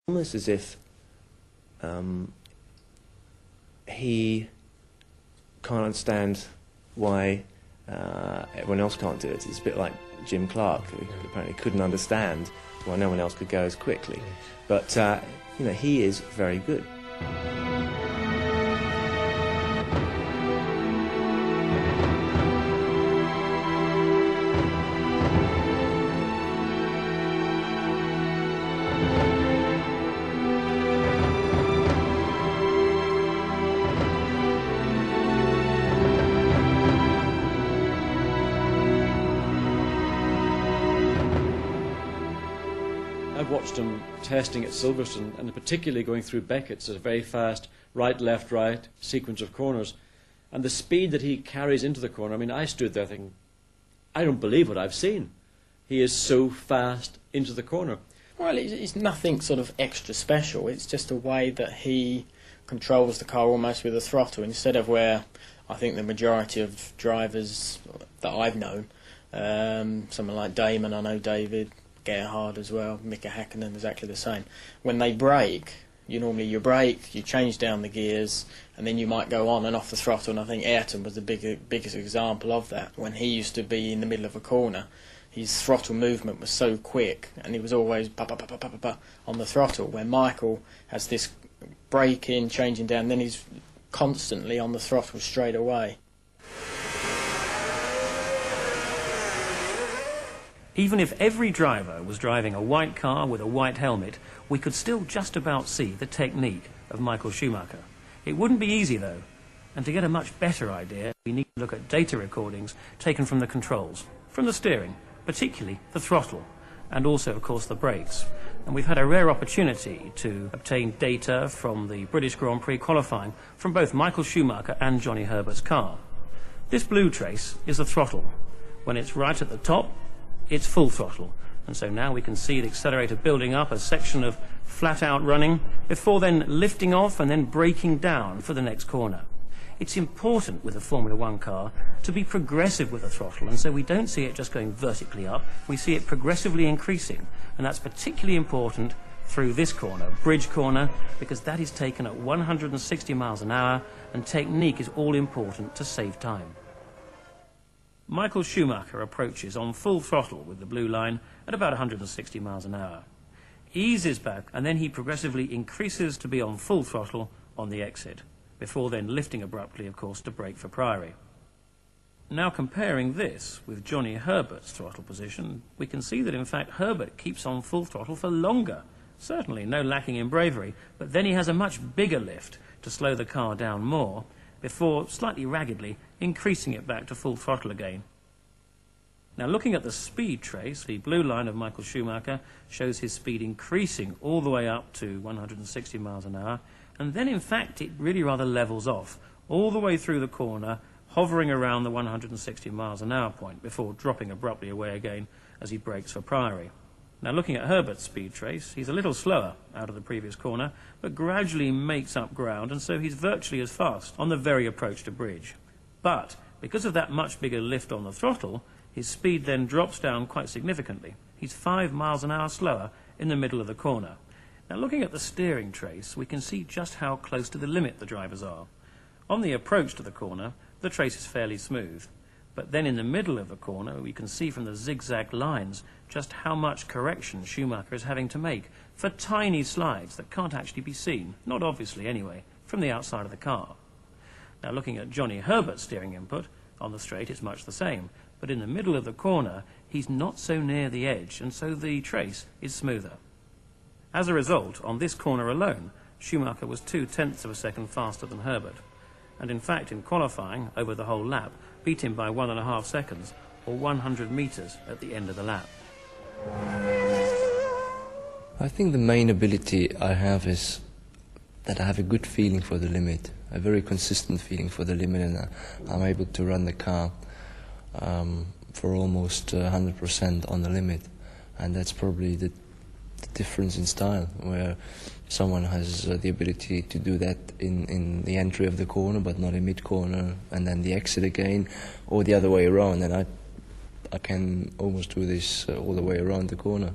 almost as if he can't understand why everyone else can't do it. It's a bit like Jim Clark, who apparently couldn't understand why no one else could go as quickly. But you know, he is very good. I've watched him testing at Silverstone, and particularly going through Beckett's, a very fast right, left, right sequence of corners. And the speed that he carries into the corner, I mean, I stood there thinking, I don't believe what I've seen. He is so fast into the corner. Well, it's nothing sort of extra special. It's just a way that he controls the car almost with a throttle, instead of where I think the majority of drivers that I've known, someone like Damon, I know David, Gerhard as well, Mika Häkkinen, exactly the same. When they brake, you brake, you change down the gears, and then you might go on and off the throttle. And I think Ayrton was the biggest example of that. When he used to be in the middle of a corner, his throttle movement was so quick, and he was always on the throttle. Where Michael has this braking, changing down, then he's constantly on the throttle straight away. Even if every driver was driving a white car with a white helmet, we could still just about see the technique of Michael Schumacher. It wouldn't be easy though, and to get a much better idea, we need to look at data recordings taken from the controls, from the steering, particularly the throttle, and also of course the brakes. And we've had a rare opportunity to obtain data from the British Grand Prix qualifying from both Michael Schumacher and Johnny Herbert's car. This blue trace is the throttle. When it's right at the top, it's full throttle, and so now we can see the accelerator building up a section of flat out running before then lifting off and then braking down for the next corner. It's important with a Formula One car to be progressive with the throttle, and so we don't see it just going vertically up, we see it progressively increasing, and that's particularly important through this corner, Bridge Corner, because that is taken at 160 miles an hour, and technique is all important to save time. Michael Schumacher approaches on full throttle with the blue line at about 160 miles an hour. Eases back, and then he progressively increases to be on full throttle on the exit, before then lifting abruptly, of course, to brake for Priory. Now comparing this with Johnny Herbert's throttle position, we can see that in fact Herbert keeps on full throttle for longer. Certainly no lacking in bravery, but then he has a much bigger lift to slow the car down more, before slightly raggedly increasing it back to full throttle again. Now looking at the speed trace, the blue line of Michael Schumacher shows his speed increasing all the way up to 160 miles an hour, and then in fact it really rather levels off all the way through the corner, hovering around the 160 miles an hour point before dropping abruptly away again as he brakes for Priory. Now looking at Herbert's speed trace, he's a little slower out of the previous corner, but gradually makes up ground, and so he's virtually as fast on the very approach to Bridge. But because of that much bigger lift on the throttle, his speed then drops down quite significantly. He's 5 miles an hour slower in the middle of the corner. Now looking at the steering trace, we can see just how close to the limit the drivers are. On the approach to the corner, the trace is fairly smooth. But then in the middle of the corner, we can see from the zigzag lines just how much correction Schumacher is having to make for tiny slides that can't actually be seen, not obviously anyway, from the outside of the car. Now looking at Johnny Herbert's steering input, on the straight it's much the same, but in the middle of the corner he's not so near the edge, and so the trace is smoother. As a result, on this corner alone, Schumacher was 0.2 of a second faster than Herbert, and in fact in qualifying over the whole lap beat him by 1.5 seconds, or 100 metres at the end of the lap. I think the main ability I have is that I have a good feeling for the limit, a very consistent feeling for the limit, and I'm able to run the car for almost 100% on the limit, and that's probably the difference in style, where someone has the ability to do that in the entry of the corner but not in mid-corner, and then the exit again, or the other way around, and I can almost do this all the way around the corner.